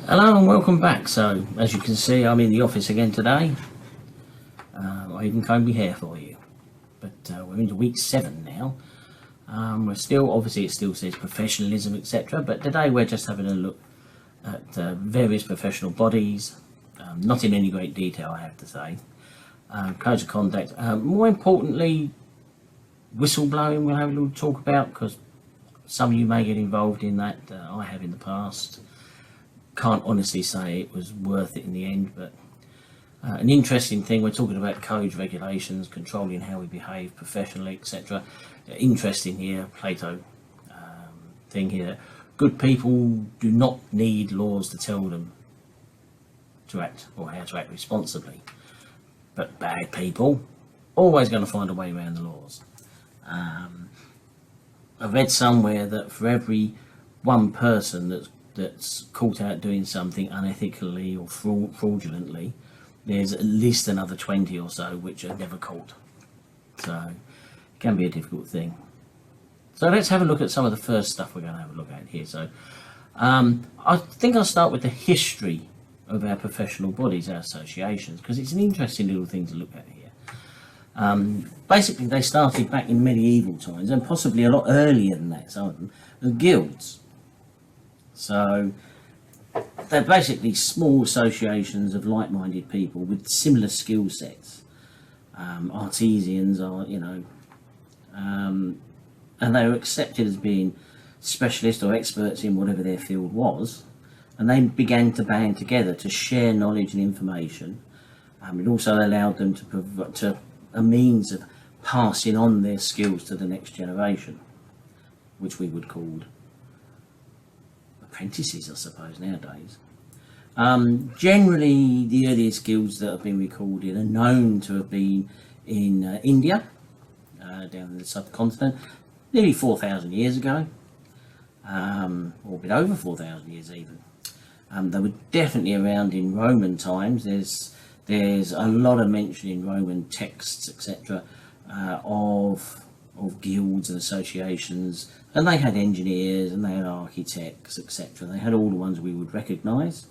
Hello and welcome back. So, as you can see, I'm in the office again today. I even combed my hair for you. But we're into week 7 now. We're still, obviously it still says professionalism, etc. But today we're just having a look at various professional bodies. Not in any great detail, I have to say. Codes of conduct. More importantly, whistleblowing we'll have a little talk about, because some of you may get involved in that. I have in the past. Can't honestly say it was worth it in the end, but an interesting thing, we're talking about codes, regulations, controlling how we behave professionally, etc. Interesting here, Plato thing here. Good people do not need laws to tell them to act or how to act responsibly, but bad people always going to find a way around the laws. I read somewhere that for every one person that's caught out doing something unethically or fraudulently, there's at least another 20 or so which are never caught. So it can be a difficult thing. So let's have a look at some of the first stuff we're going to have a look at here. So I think I'll start with the history of our professional bodies, our associations, because it's an interesting little thing to look at here. Basically, they started back in medieval times, and possibly a lot earlier than that, some of them, as guilds. So they're basically small associations of like-minded people with similar skill sets. Artisans are, and they were accepted as being specialists or experts in whatever their field was, and they began to band together to share knowledge and information. It also allowed them to provide a means of passing on their skills to the next generation, which we would call apprentices, I suppose, nowadays. Generally, the earliest guilds that have been recorded are known to have been in India, down in the subcontinent, nearly 4,000 years ago, or a bit over 4,000 years even. They were definitely around in Roman times. There's a lot of mention in Roman texts, etc., of guilds and associations, and they had engineers and they had architects, etc. They had all the ones we would recognise,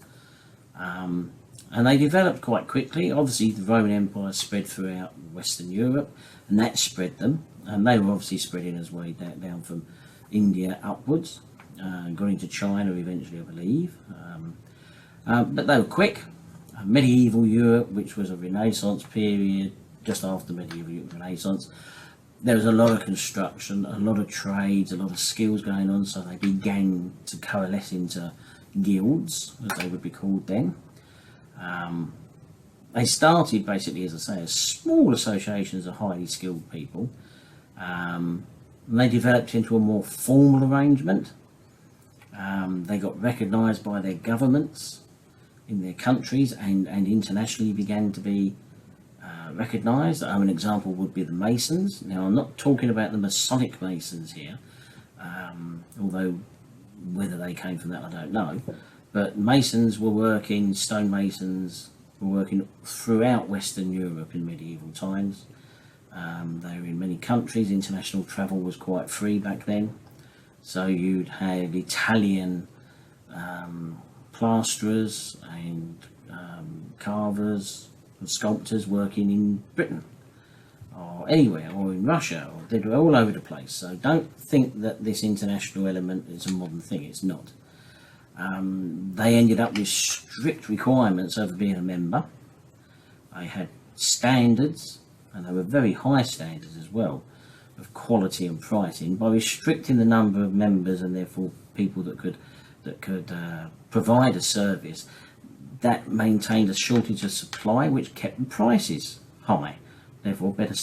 and they developed quite quickly. Obviously, the Roman Empire spread throughout Western Europe, and that spread them, and they were obviously spreading as way down from India upwards, got into China eventually, I believe, but they were quick. Medieval Europe, which was a Renaissance period, just after medieval Europe, Renaissance, there was a lot of construction, a lot of trades, a lot of skills going on, so they began to coalesce into guilds, as they would be called then. They started basically, as I say, as small associations of highly skilled people. And they developed into a more formal arrangement. They got recognised by their governments in their countries, and internationally began to be recognised. An example would be the Masons. Now, I'm not talking about the Masonic Masons here, although whether they came from that I don't know, but Masons were working, stonemasons were working throughout Western Europe in medieval times. They were in many countries. International travel was quite free back then, so you'd have Italian plasterers and carvers and sculptors working in Britain or anywhere, or in Russia, or they were all over the place. So don't think that this international element is a modern thing, it's not. They ended up with strict requirements over being a member. They had standards, and they were very high standards as well, of quality and pricing, by restricting the number of members and therefore people that could provide a service. That maintained a shortage of supply, which kept the prices high, therefore better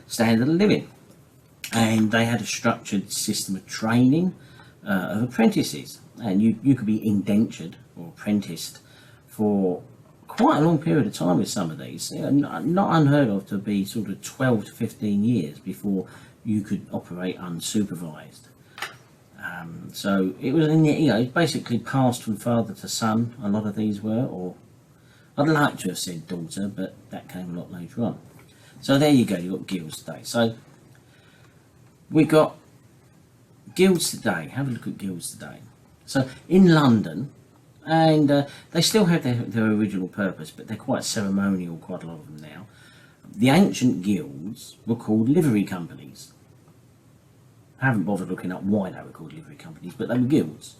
standard of living. And they had a structured system of training of apprentices, and you could be indentured or apprenticed for quite a long period of time with some of these. Not unheard of to be sort of 12 to 15 years before you could operate unsupervised. So it was, basically passed from father to son. A lot of these were, or I'd like to have said daughter, but that came a lot later on. So there you go, you've got guilds today. So we've got guilds today. Have a look at guilds today. So in London, and they still have their original purpose, but they're quite ceremonial, quite a lot of them now. The ancient guilds were called livery companies. I haven't bothered looking up why they were called livery companies, but they were guilds.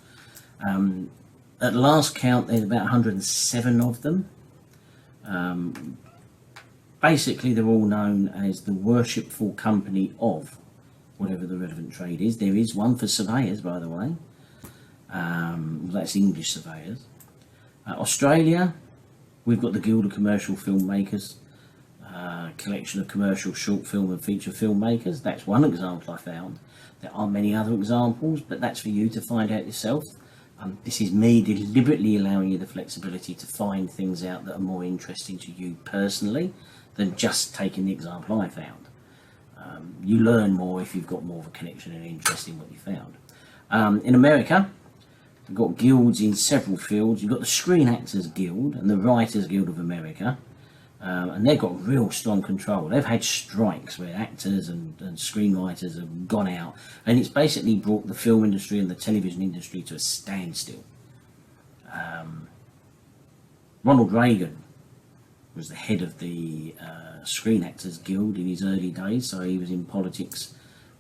At last count, there's about 107 of them. Basically, they're all known as the Worshipful Company of whatever the relevant trade is. There is one for surveyors, by the way. That's English surveyors. Australia, we've got the Guild of Commercial Filmmakers, collection of commercial short film and feature filmmakers. That's one example I found. There are many other examples, but that's for you to find out yourself. This is me deliberately allowing you the flexibility to find things out that are more interesting to you personally than just taking the example I found. You learn more if you've got more of a connection and interest in what you found. In America, we've got guilds in several fields. You've got the Screen Actors Guild and the Writers Guild of America, and they've got real strong control. They've had strikes where actors and screenwriters have gone out, and it's basically brought the film industry and the television industry to a standstill. Ronald Reagan was the head of the Screen Actors Guild in his early days, so he was in politics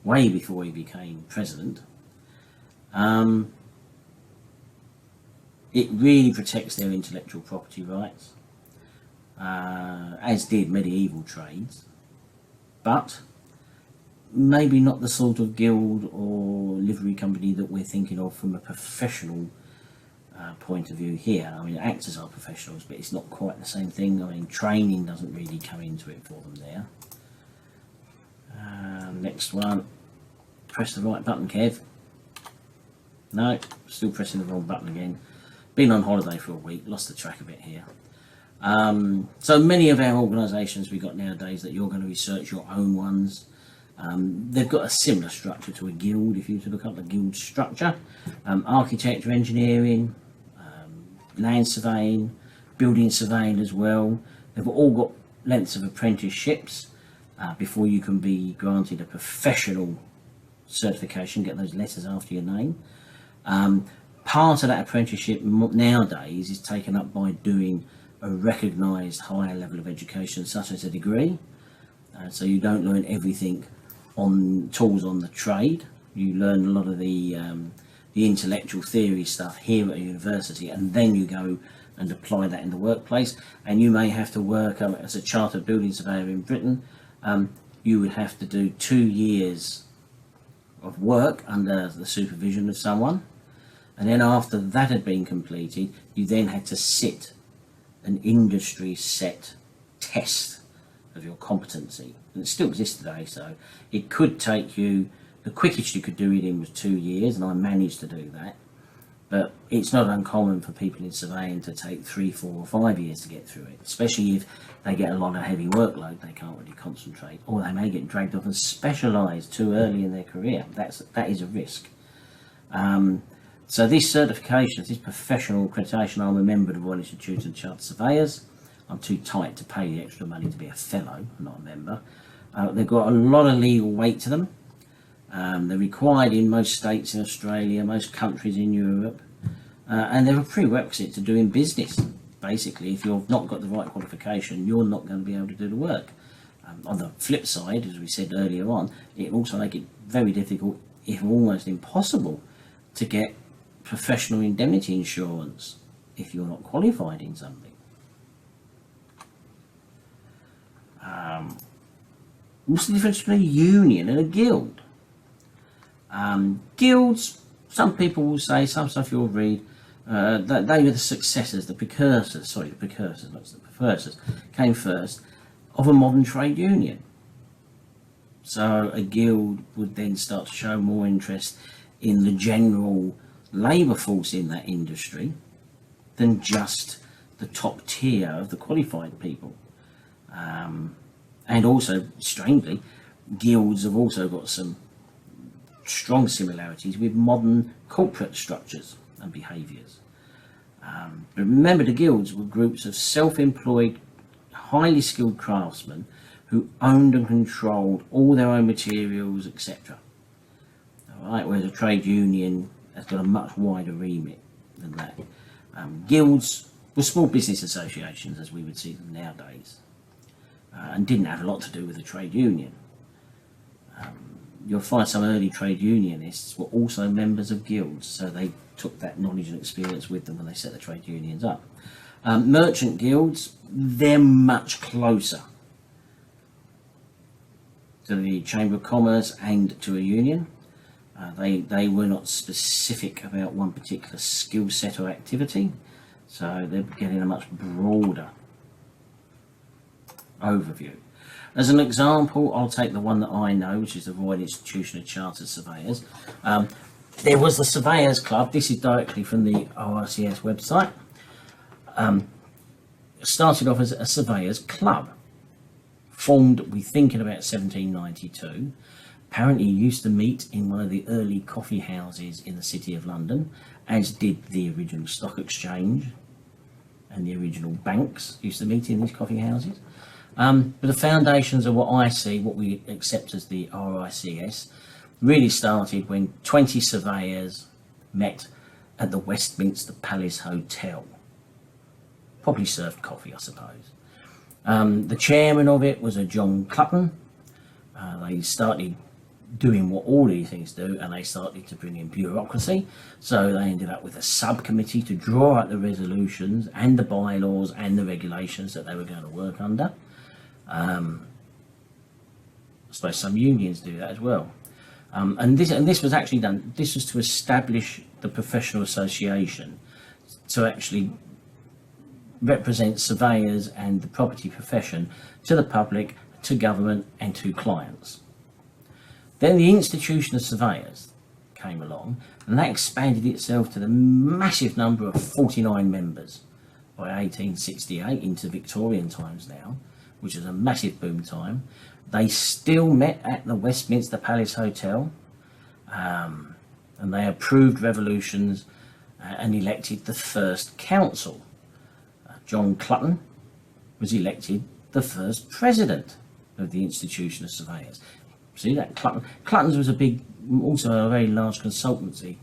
way before he became president. It really protects their intellectual property rights, as did medieval trades, but maybe not the sort of guild or livery company that we're thinking of from a professional point of view here. I mean, actors are professionals, but it's not quite the same thing. I mean, training doesn't really come into it for them there. Next one, press the right button, Kev. No, still pressing the wrong button again. Been on holiday for a week, lost the track of it here. So many of our organisations we've got nowadays that you're going to research your own ones. They've got a similar structure to a guild. If you were to look up the guild structure, architecture, engineering, land surveying, building surveying as well. They've all got lengths of apprenticeships before you can be granted a professional certification, get those letters after your name. Part of that apprenticeship nowadays is taken up by doing a recognised higher level of education, such as a degree. So you don't learn everything on tools on the trade. You learn a lot of the intellectual theory stuff here at a university, and then you go and apply that in the workplace. And you may have to work as a chartered building surveyor in Britain. You would have to do 2 years of work under the supervision of someone, and then after that had been completed, you then had to sit an industry set test of your competency, and it still exists today. So it could take you, the quickest you could do it in was 2 years, and I managed to do that, but it's not uncommon for people in surveying to take 3, 4 or 5 years to get through it, especially if they get a lot of heavy workload. They can't really concentrate, or they may get dragged off and specialise too early in their career. That is a risk. So this certification, this professional accreditation, I'm a member of the Royal Institute of Chartered Surveyors. I'm too tight to pay the extra money to be a fellow, not a member. They've got a lot of legal weight to them. They're required in most states in Australia, most countries in Europe, and they're a prerequisite to doing business. Basically, if you've not got the right qualification, you're not going to be able to do the work. On the flip side, as we said earlier on, it also makes it very difficult, if almost impossible, to get professional indemnity insurance if you're not qualified in something. What's the difference between a union and a guild? Guilds, some people will say, some stuff you'll read, that they were the successors, the precursors, came first, of a modern trade union. So a guild would then start to show more interest in the general labour force in that industry than just the top tier of the qualified people. And also, strangely, guilds have also got some strong similarities with modern corporate structures and behaviours. But remember, the guilds were groups of self-employed, highly skilled craftsmen who owned and controlled all their own materials, etc. All right, whereas a trade union has got a much wider remit than that. Guilds were small business associations as we would see them nowadays, and didn't have a lot to do with a trade union. You'll find some early trade unionists were also members of guilds, so they took that knowledge and experience with them when they set the trade unions up. Merchant guilds, they're much closer to the Chamber of Commerce and to a union. They were not specific about one particular skill set or activity, so they're getting a much broader overview. As an example, I'll take the one that I know, which is the Royal Institution of Chartered Surveyors. There was the Surveyors Club. This is directly from the RICS website. Started off as a Surveyors Club, formed, we think, in about 1792. Apparently used to meet in one of the early coffee houses in the City of London, as did the original stock exchange and the original banks used to meet in these coffee houses. But the foundations of what I see, what we accept as the RICS, really started when 20 surveyors met at the Westminster Palace Hotel. Probably served coffee, I suppose. The chairman of it was a John Clutton. They started doing what all these things do, and they started to bring in bureaucracy. So they ended up with a subcommittee to draw out the resolutions and the bylaws and the regulations that they were going to work under. I suppose some unions do that as well. And this was actually done. This was to establish the professional association to actually represent surveyors and the property profession to the public, to government, and to clients. Then the Institution of Surveyors came along, and that expanded itself to the massive number of 49 members by 1868 into Victorian times now, which is a massive boom time. They still met at the Westminster Palace Hotel, and they approved revolutions and elected the first council. John Clutton was elected the first president of the Institution of Surveyors. See that? Clutton's was also a very large consultancy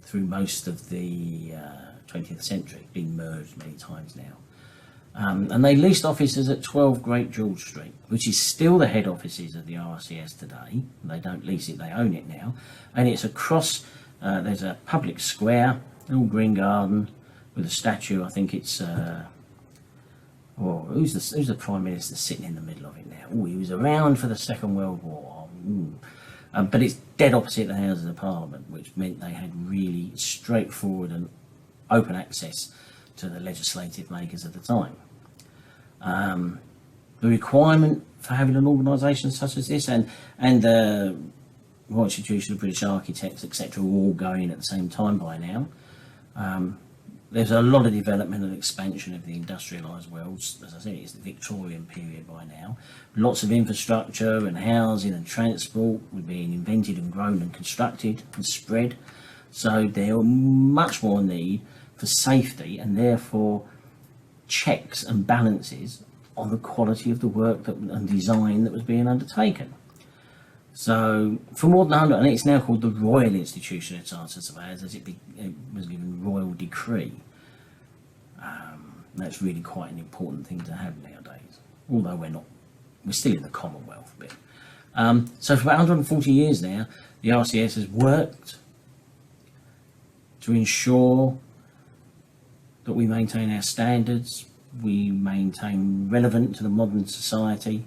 through most of the 20th century, being merged many times now. And they leased offices at 12 Great George Street, which is still the head offices of the RICS today. They don't lease it, they own it now. And it's across, there's a public square, a little green garden with a statue. I think it's, who's the Prime Minister sitting in the middle of it now? Oh, he was around for the Second World War. But it's dead opposite the Houses of Parliament, which meant they had really straightforward and open access to the legislative makers at the time. The requirement for having an organisation such as this and the Royal Institution of British Architects, etc., are all going at the same time by now. There's a lot of development and expansion of the industrialised world. As I said, it's the Victorian period by now. Lots of infrastructure and housing and transport were being invented and grown and constructed and spread. So there was much more need for safety and therefore checks and balances on the quality of the work and design that was being undertaken. So for more than 100, and it's now called the Royal Institution of Chartered Surveyors, as it was given royal decree. That's really quite an important thing to have nowadays, although we're still in the Commonwealth bit. So for about 140 years now, the RCS has worked to ensure that we maintain our standards, we maintain relevant to the modern society,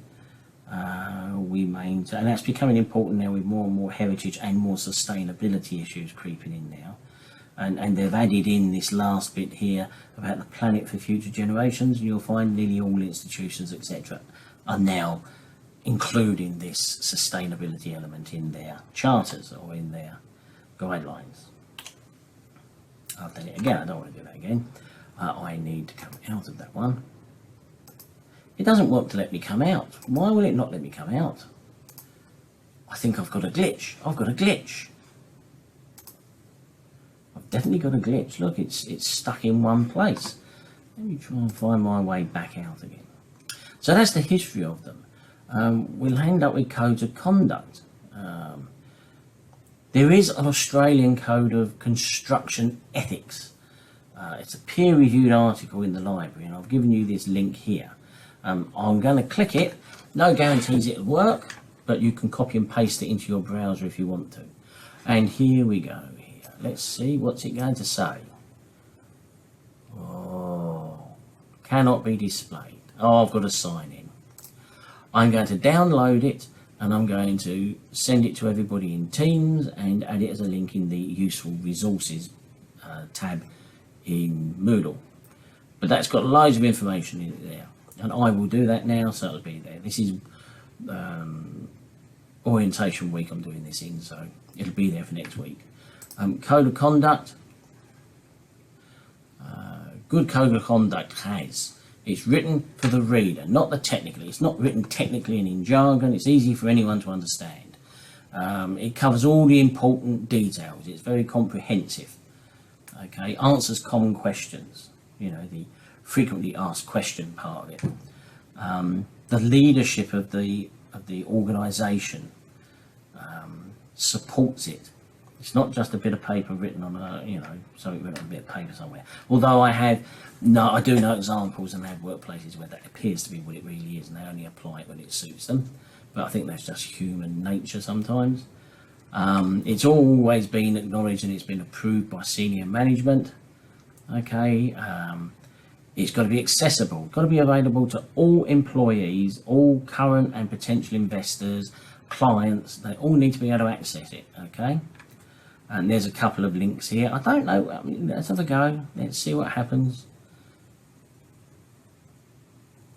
and that's becoming important now with more and more heritage and more sustainability issues creeping in now. And they've added in this last bit here about the planet for future generations, and you'll find nearly all institutions, etc., are now including this sustainability element in their charters or in their guidelines. I've done it again, I don't want to do that again. I need to come out of that one. It doesn't want to let me come out. Why will it not let me come out? I think I've got a glitch. I've got a glitch. I've definitely got a glitch. Look, it's stuck in one place. Let me try and find my way back out again. So that's the history of them. We'll end up with codes of conduct. There is an Australian code of construction ethics, It's a peer-reviewed article in the library, and I've given you this link here. I'm going to click it. No guarantees it'll work, but you can copy and paste it into your browser if you want to. And here we go. Here. Let's see, what's it going to say? Oh, cannot be displayed. Oh, I've got to sign in. I'm going to download it, and I'm going to send it to everybody in Teams and add it as a link in the useful resources tab in Moodle. But that's got loads of information in it there, and I will do that now, so it'll be there. This is orientation week I'm doing this in, so it'll be there for next week. Code of conduct. Good code of conduct it's written for the reader, not the technically. It's not written technically and in jargon. It's easy for anyone to understand. It covers all the important details. It's very comprehensive. Okay, answers common questions. You know, the frequently asked question part of it. The leadership of the organisation supports it. It's not just a bit of paper written on a, you know, something written on a bit of paper somewhere. Although I do know examples and have workplaces where that appears to be what it really is, and they only apply it when it suits them. But I think that's just human nature sometimes. It's always been acknowledged and it's been approved by senior management. Okay, it's got to be accessible, got to be available to all employees, all current and potential investors, clients. They all need to be able to access it. Okay. And there's a couple of links here. I don't know. I mean, let's have a go. Let's see what happens.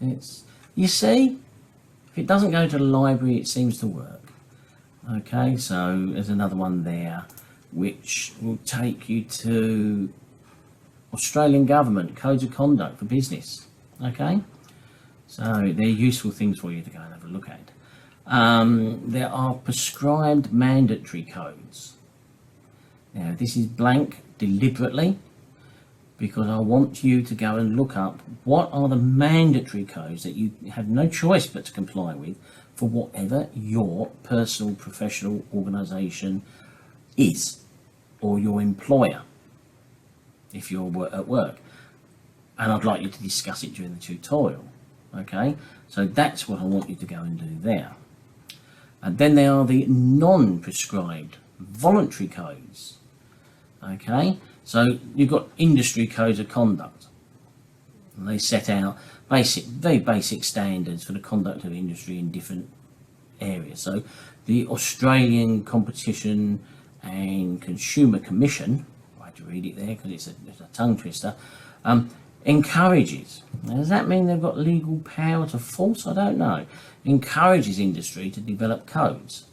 You see, if it doesn't go to the library, it seems to work. Okay, so there's another one there, which will take you to Australian Government Codes of Conduct for Business. Okay, so they're useful things for you to go and have a look at. There are prescribed mandatory codes. Now, this is blank deliberately because I want you to go and look up what are the mandatory codes that you have no choice but to comply with for whatever your personal professional organisation is, or your employer if you're at work. And I'd like you to discuss it during the tutorial. Okay, so that's what I want you to go and do there. And then there are the non-prescribed voluntary codes. Okay, so you've got industry codes of conduct, and they set out very basic standards for the conduct of industry in different areas. So the Australian Competition and Consumer Commission, I had to read it there because it's a tongue twister, encourages. Now, does that mean they've got legal power to force? I don't know. Encourages industry to develop codes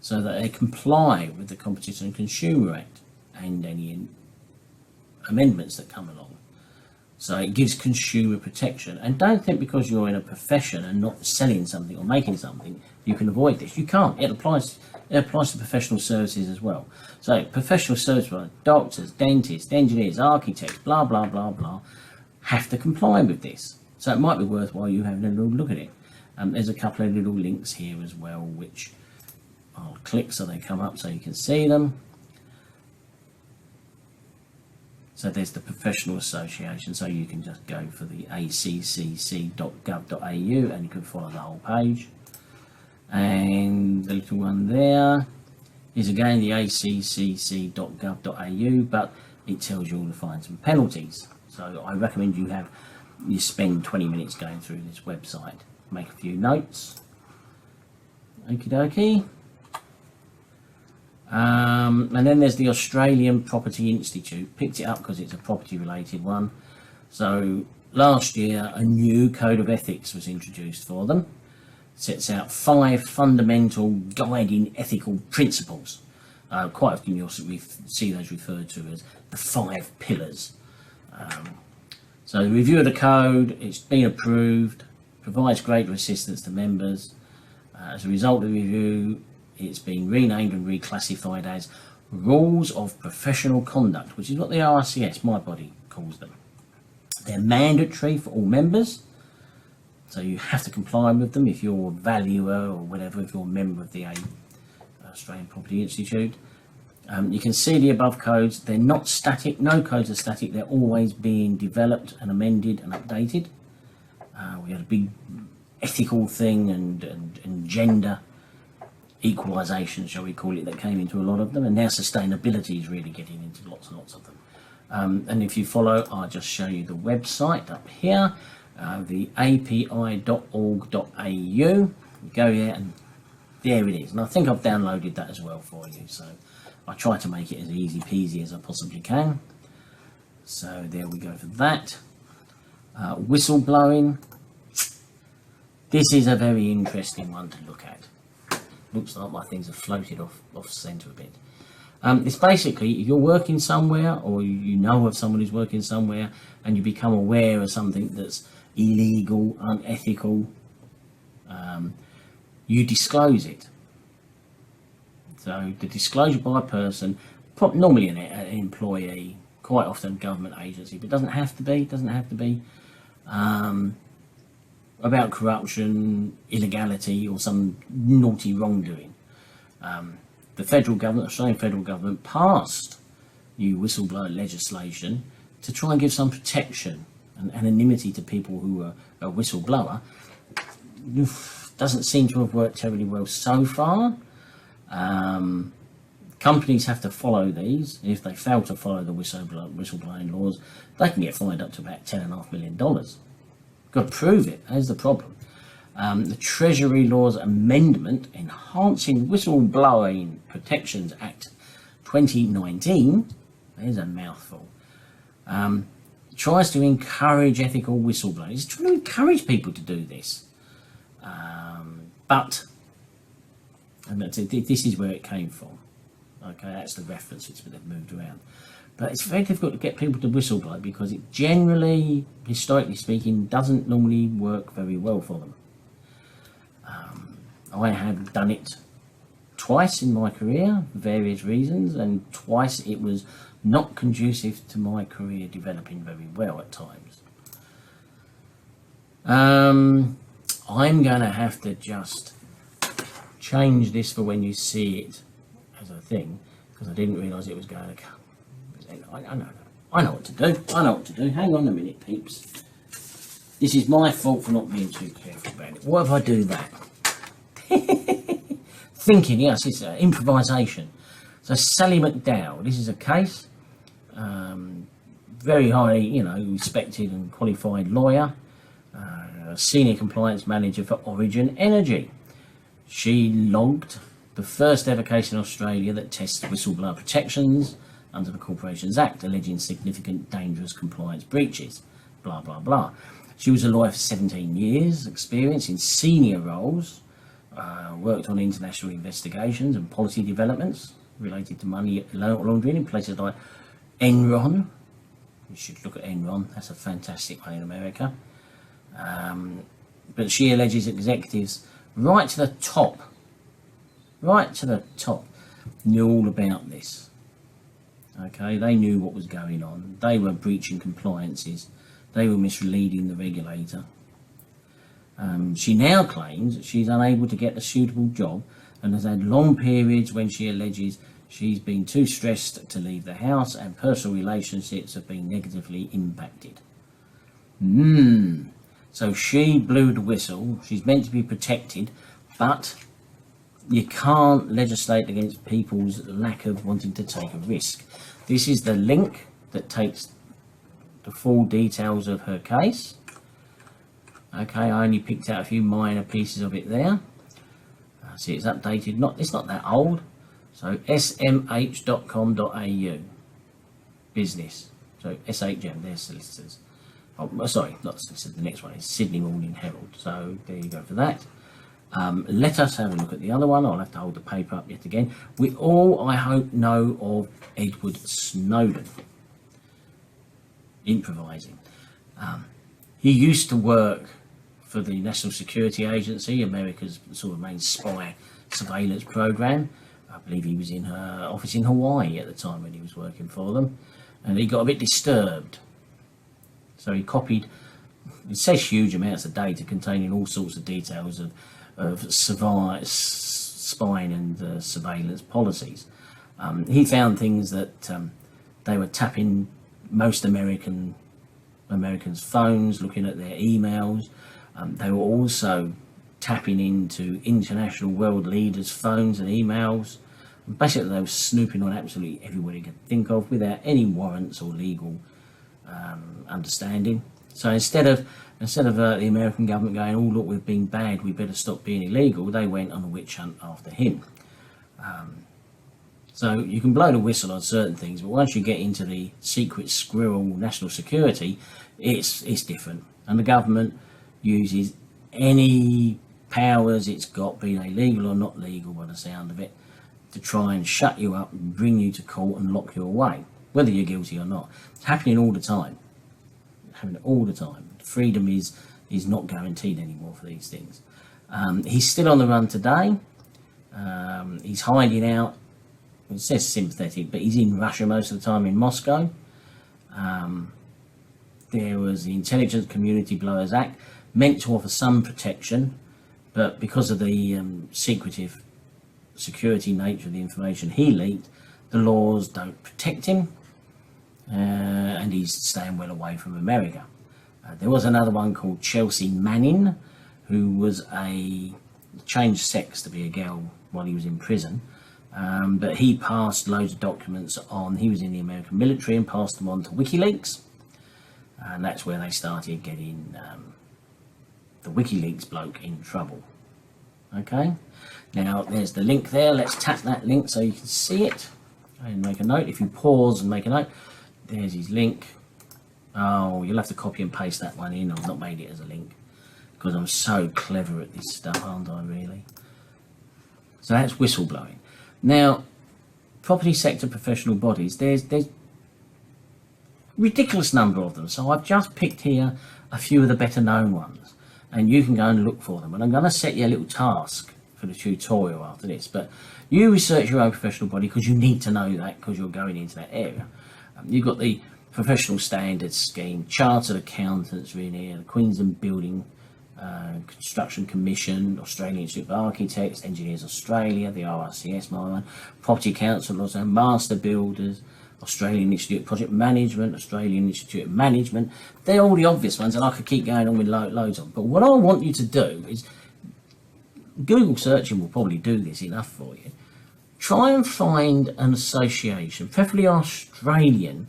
so that they comply with the Competition and Consumer Act and any amendments that come along. So it gives consumer protection. And don't think because you're in a profession and not selling something or making something, you can avoid this. You can't. It applies to professional services as well. So professional services, doctors, dentists, engineers, architects, blah, blah, blah, blah, have to comply with this. So it might be worthwhile you having a little look at it. There's a couple of little links here as well, which I'll click so they come up so you can see them. So there's the professional association, so you can just go for the accc.gov.au and you can follow the whole page. And the little one there is again the accc.gov.au, but it tells you all the fines and penalties. So I recommend you spend 20 minutes going through this website, make a few notes. Okie dokie. And then there's the Australian Property Institute. Picked it up because it's a property related one. So last year a new code of ethics was introduced for them. Sets out 5 fundamental guiding ethical principles. Quite often you'll see those referred to as the 5 pillars. So the review of the code, it's been approved, provides greater assistance to members. As a result of the review, it's been renamed and reclassified as Rules of Professional Conduct, which is what the RCS, my body, calls them. They're mandatory for all members, so you have to comply with them if you're a valuer or whatever, if you're a member of the Australian Property Institute. You can see the above codes, they're not static, no codes are static, they're always being developed and amended and updated. We had a big ethical thing and gender equalisation, shall we call it, that came into a lot of them, and now sustainability is really getting into lots and lots of them. And if you follow, I'll just show you the website up here, the api.org.au. Go there and there it is, and I think I've downloaded that as well for you, so I try to make it as easy peasy as I possibly can. So there we go for that. Whistleblowing. This is a very interesting one to look at. Looks like my things have floated off centre a bit. It's basically, if you're working somewhere, or you know of someone who's working somewhere, and you become aware of something that's illegal, unethical, you disclose it. So the disclosure by a person, normally an employee, quite often government agency, but doesn't have to be, about corruption, illegality, or some naughty wrongdoing. The federal government, Australian federal government, passed new whistleblower legislation to try and give some protection and anonymity to people who are a whistleblower. Doesn't seem to have worked terribly well so far. Companies have to follow these. If they fail to follow the whistleblowing laws, they can get fined up to about $10.5 million. Got to prove it. That's the problem. The Treasury Laws Amendment Enhancing Whistleblowing Protections Act 2019, there's a mouthful, tries to encourage ethical whistleblowing. It's trying to encourage people to do this. And this is where it came from. Okay, that's the reference, it's been moved around. But it's very difficult to get people to whistleblow because it generally, historically speaking, doesn't normally work very well for them. I have done it twice in my career for various reasons, and twice it was not conducive to my career developing very well at times. I'm going to have to just change this for when you see it as a thing, because I didn't realise it was going to come. I know what to do. Hang on a minute, peeps. This is my fault for not being too careful about it. What if I do that? Thinking, yes, it's improvisation. So Sally Mcdowell, this is a case. Very highly, respected and qualified lawyer. Senior compliance manager for Origin Energy. She logged the first ever case in Australia that tests whistleblower protections under the Corporations Act, alleging significant dangerous compliance breaches, blah, blah, blah. She was a lawyer for 17 years, experience in senior roles, worked on international investigations and policy developments related to money laundering in places like Enron. You should look at Enron, that's a fantastic one in America. But she alleges executives right to the top, knew all about this. Okay, they knew what was going on. They were breaching compliances. They were misleading the regulator. She now claims that she's unable to get a suitable job and has had long periods when she alleges she's been too stressed to leave the house and personal relationships have been negatively impacted. So she blew the whistle. She's meant to be protected, but you can't legislate against people's lack of wanting to take a risk. This is the link that takes the full details of her case. Okay, I only picked out a few minor pieces of it there. See, it's updated. It's not that old. So smh.com.au business. So SHM, they're solicitors. Oh, sorry, not solicitors. The next one is Sydney Morning Herald. So there you go for that. Let us have a look at the other one. I'll have to hold the paper up yet again. We all, I hope, know of Edward Snowden. Improvising. He used to work for the National Security Agency, America's sort of main spy surveillance program. I believe he was in her office in Hawaii at the time when he was working for them. And he got a bit disturbed. So he copied, it says huge amounts of data containing all sorts of details of spying and surveillance policies. He found things that they were tapping most Americans' phones, looking at their emails. They were also tapping into international world leaders' phones and emails. Basically, they were snooping on absolutely everybody you could think of without any warrants or legal understanding. So instead of the American government going, "Oh look, we've been bad, we better stop being illegal," they went on a witch hunt after him. So you can blow the whistle on certain things, but once you get into the secret squirrel national security, it's different, and the government uses any powers it's got, be they legal or not legal by the sound of it, to try and shut you up, bring you to court and lock you away, whether you're guilty or not. It's happening all the time. Freedom is not guaranteed anymore for these things. He's still on the run today. He's hiding out. It says sympathetic, but he's in Russia most of the time, in Moscow. There was the Intelligence Community Blowers Act, meant to offer some protection, but because of the secretive security nature of the information he leaked, the laws don't protect him, and he's staying well away from America. There was another one called Chelsea Manning, who was changed sex to be a girl while he was in prison, but he passed loads of documents on. He was in the American military and passed them on to WikiLeaks, and that's where they started getting the WikiLeaks bloke in trouble. Okay, now there's the link there. Let's tap that link so you can see it and make a note. If you pause and make a note, there's his link. Oh, you'll have to copy and paste that one in. I've not made it as a link because I'm so clever at this stuff, aren't I, really? So that's whistleblowing. Now, property sector professional bodies, there's ridiculous number of them. So I've just picked here a few of the better known ones, and you can go and look for them. And I'm going to set you a little task for the tutorial after this, but you research your own professional body because you need to know that because you're going into that area. You've got the Professional Standards Scheme, Chartered Accountants are in here, the Queensland Building Construction Commission, Australian Institute of Architects, Engineers Australia, the RRCS, my one, Property Council, also Master Builders, Australian Institute of Project Management, Australian Institute of Management. They're all the obvious ones, and I could keep going on with loads of them. But what I want you to do is, Google searching will probably do this enough for you. Try and find an association, preferably Australian,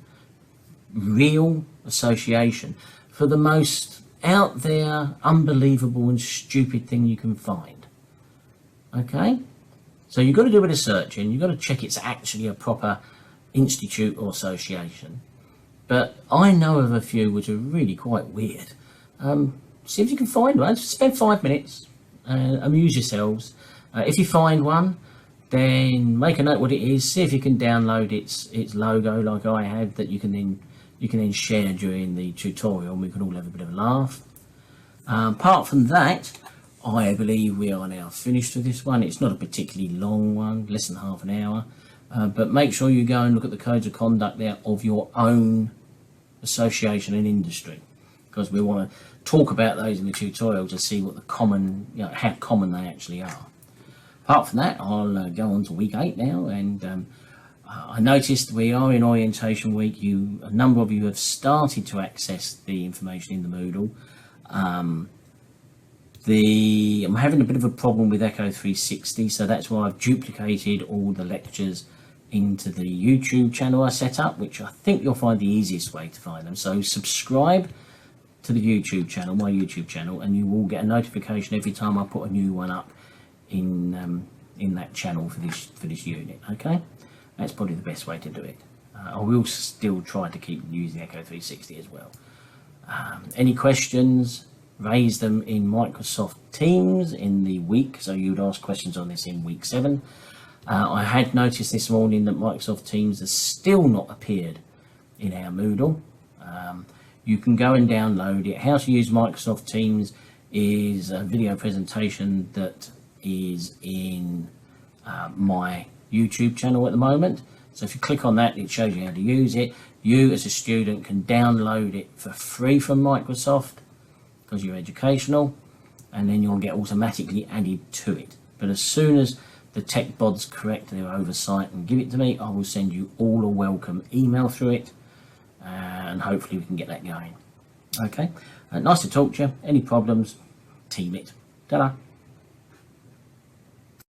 real association, for the most out there, unbelievable and stupid thing you can find. Okay? So you've got to do a bit of searching. You've got to check it's actually a proper institute or association. But I know of a few which are really quite weird. See if you can find one. Spend 5 minutes, amuse yourselves. If you find one, then make a note what it is. See if you can download its logo, like I have, that you can then share during the tutorial, and we can all have a bit of a laugh. Apart from that, I believe we are now finished with this one. It's not a particularly long one, less than half an hour, but make sure you go and look at the codes of conduct there of your own association and industry, because we want to talk about those in the tutorial to see what the common, how common they actually are. Apart from that, I'll go on to week 8 now, and I noticed we are in orientation week. A number of you have started to access the information in the Moodle. I'm having a bit of a problem with Echo 360, so that's why I've duplicated all the lectures into the YouTube channel I set up, which I think you'll find the easiest way to find them. So subscribe to the YouTube channel, my YouTube channel, and you will get a notification every time I put a new one up in that channel for this unit. Okay, that's probably the best way to do it. I will still try to keep using Echo 360 as well. Any questions, raise them in Microsoft Teams in the week, so you would ask questions on this in week 7. I had noticed this morning that Microsoft Teams has still not appeared in our Moodle. You can go and download it. How to use Microsoft Teams is a video presentation that is in my YouTube channel at the moment. So if you click on that, it shows you how to use it. You as a student can download it for free from Microsoft because you're educational, and then you'll get automatically added to it. But as soon as the tech bods correct their oversight and give it to me, I will send you all a welcome email through it, and hopefully we can get that going. Okay, nice to talk to you. Any problems, team it. Ta-da.